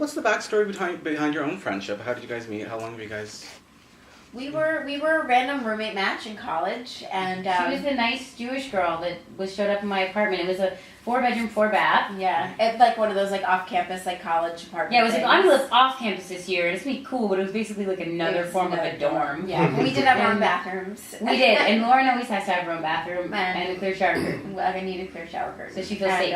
what's the backstory behind your own friendship? How did you guys meet? How long have you guys? We were a random roommate match in college, and she was the nice Jewish girl that showed up in my apartment. It was a 4-bedroom, 4-bath. Yeah, it's like one of those like off-campus like college apartments. Yeah, it was like I'm gonna live off campus this year, and it's gonna be cool, but it was basically like another form of a dorm. Yeah, we did have our own bathrooms. We did, and Lauren always has to have her own bathroom and a clear shower curtain. Well, I need a clear shower curtain, so she feels safe.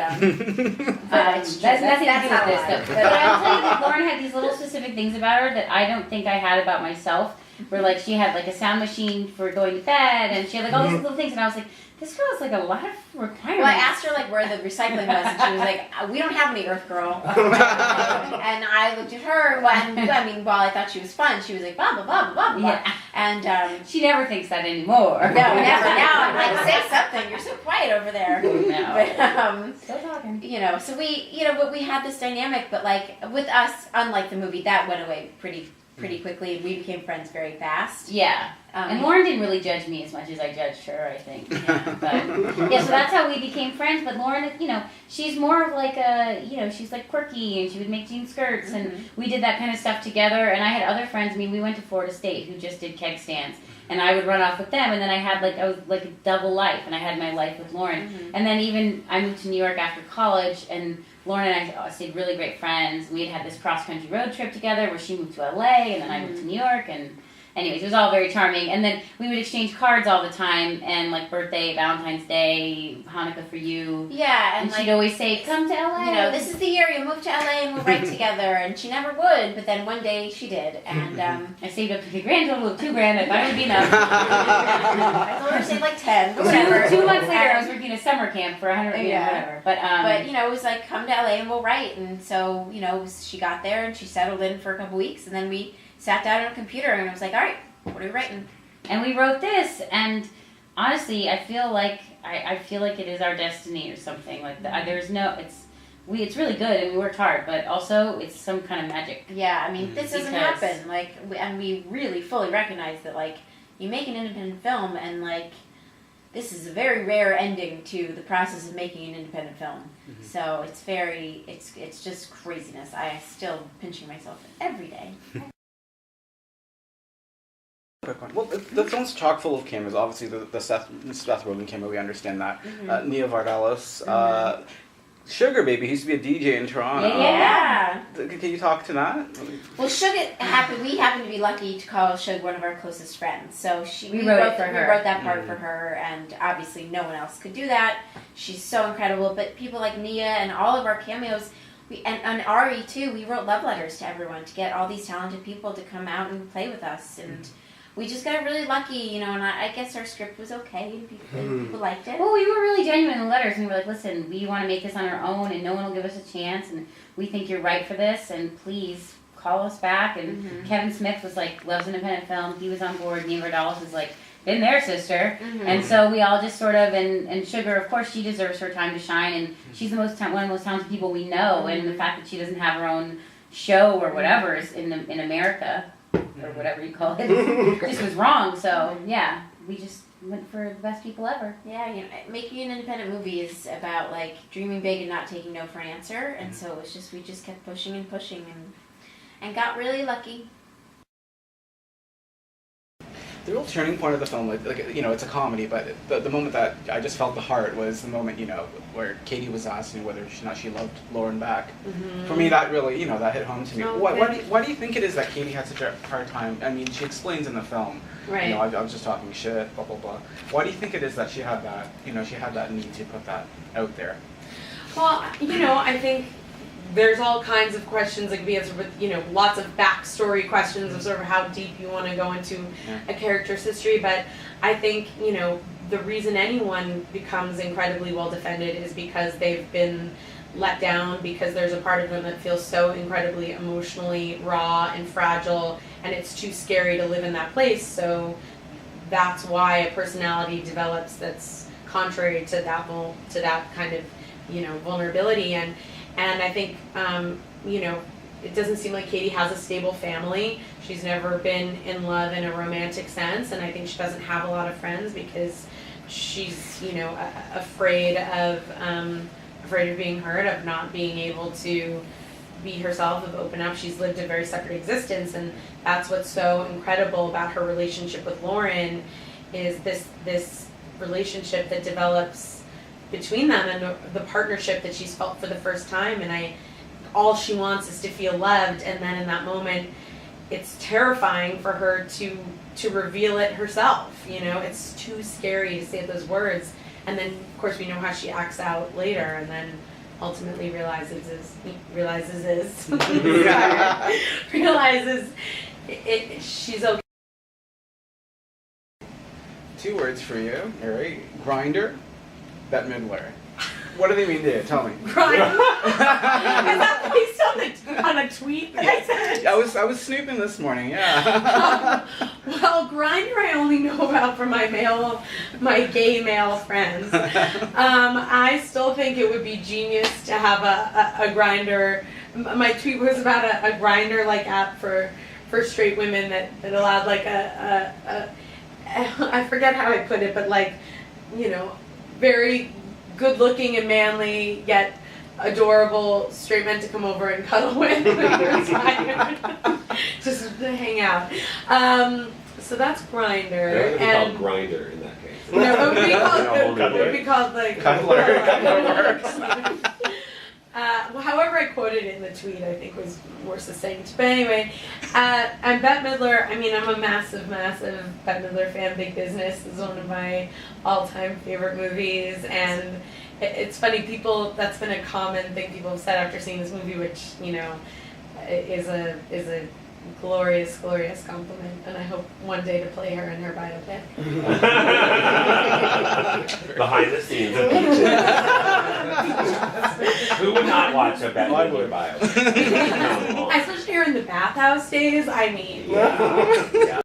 that's nothing to do with this stuff. But I'll tell you that Lauren had these little specific things about her that I don't think I had about myself. Where like she had like a sound machine for going to bed, and she had like all these little things, and I was like, this girl has like a lot of requirements. Well, I asked her like where the recycling was, and she was like, we don't have any Earth Girl. And I looked at her, and I mean, while I thought she was fun, she was like, blah, blah, blah, blah, blah. Yeah. And she never thinks that anymore. No, never. Now I'm like, say something. You're so quiet over there. No. But, still talking. you know, so but we had this dynamic, but like with us, unlike the movie, that went away pretty quickly. We became friends very fast. Yeah. And Lauren didn't really judge me as much as I judged her, I think. Yeah, but, yeah, so that's how we became friends. But Lauren, you know, she's more of like she's like quirky, and she would make jean skirts, and we did that kind of stuff together. And I had other friends. I mean, we went to Florida State who just did keg stands, and I would run off with them. And then I was like a double life, and I had my life with Lauren. And then even I moved to New York after college, and Lauren and I stayed really great friends. We had this cross-country road trip together where she moved to LA, and then I moved to New York, and anyways, it was all very charming. And then we would exchange cards all the time, and like birthday, Valentine's Day, Hanukkah for you. Yeah, and she'd always say, come to LA. You know, this is the year you move to LA and we'll write together. And she never would, but then one day she did. And I saved up to a grand total of $2,000. I thought it would be enough. I told her to save like 10, but whatever. 2 months later, I was working a summer camp for 100, whatever. But you know, it was like, come to LA and we'll write. And so, you know, she got there and she settled in for a couple weeks, and then we sat down on a computer and I was like, all right, what are we writing? And we wrote this, and honestly, I feel like it is our destiny or something. Like it's really good and we worked hard, but also it's some kind of magic. Yeah, I mean, this doesn't happen. Like, and we really fully recognize that, like, you make an independent film, and like, this is a very rare ending to the process of making an independent film. So it's just craziness. I still pinching myself every day. Well, the film's chock full of cameos. Obviously, the Seth Rogen cameo, we understand that. Nia Vardalos, Sugar Baby, he used to be a DJ in Toronto. Yeah. Can you talk to that? Well, we happened to be lucky to call Sugar one of our closest friends. So we wrote that part for her, and obviously no one else could do that. She's so incredible. But people like Nia and all of our cameos, and Ari too, we wrote love letters to everyone to get all these talented people to come out and play with us. And we just got really lucky, you know, and I guess our script was okay, and people liked it. Well, we were really genuine in the letters, and we were like, listen, we want to make this on our own, and no one will give us a chance, and we think you're right for this, and please call us back. And Kevin Smith was like, loves independent film. He was on board. Nia Vardalos was like, been there, sister. And so we all just sort of, and Sugar, of course, she deserves her time to shine, and she's one of the most talented people we know, and the fact that she doesn't have her own show or whatever is in America, or whatever you call it, just was wrong. So yeah, we just went for the best people ever. Yeah, you know, making an independent movie is about like dreaming big and not taking no for an answer, and so it's just we just kept pushing and got really lucky. The real turning point of the film, like you know, it's a comedy, but the moment that I just felt the heart was the moment, you know, where Katie was asking whether or not she loved Lauren back. For me, that really, you know, that hit home to me. Why do you think it is that Katie had such a hard time? I mean, she explains in the film, right? You know, I was just talking shit, blah blah blah. Why do you think it is that she had that, you know, she had that need to put that out there? Well, you know, I think there's all kinds of questions that can be answered with, you know, lots of backstory questions of sort of how deep you want to go into a character's history. But I think, you know, the reason anyone becomes incredibly well defended is because they've been let down, because there's a part of them that feels so incredibly emotionally raw and fragile, and it's too scary to live in that place. So that's why a personality develops that's contrary to that kind of, you know, vulnerability. And I think, you know, it doesn't seem like Katie has a stable family. She's never been in love in a romantic sense, and I think she doesn't have a lot of friends because she's, you know, afraid of being hurt, of not being able to be herself, of open up. She's lived a very separate existence, and that's what's so incredible about her relationship with Lauren, is this relationship that develops between them, and the partnership that she's felt for the first time. And all she wants is to feel loved, and then in that moment, it's terrifying for her to reveal it herself. You know, it's too scary to say those words. And then, of course, we know how she acts out later, and then ultimately realizes she's okay. 2 words for you, Ari. Grinder, Bette Midler. What do they mean to you? Tell me. Grinder? Is that based on a tweet that I sent? I was snooping this morning, yeah. Well, Grinder I only know about from my gay male friends. I still think it would be genius to have a Grinder. My tweet was about a Grinder like app for straight women that allowed like I forget how I put it, but like, you know, very good looking and manly yet adorable straight men to come over and cuddle with when you're tired. Just to hang out. So that's Grinder. It would be called Grinder in that case. No, it would be called like Cuddler. Works. However I quoted it in the tweet, I think was more succinct. But anyway, and Bette Midler, I mean, I'm a massive Bette Midler fan. Big Business is one of my all-time favorite movies, and it's funny, that's been a common thing people have said after seeing this movie, which, you know, is a glorious compliment, and I hope one day to play her in her biopic. Behind the scenes of Peaches. Who would not watch a Bette Midler bio? Especially her in the bathhouse days, I mean. Yeah.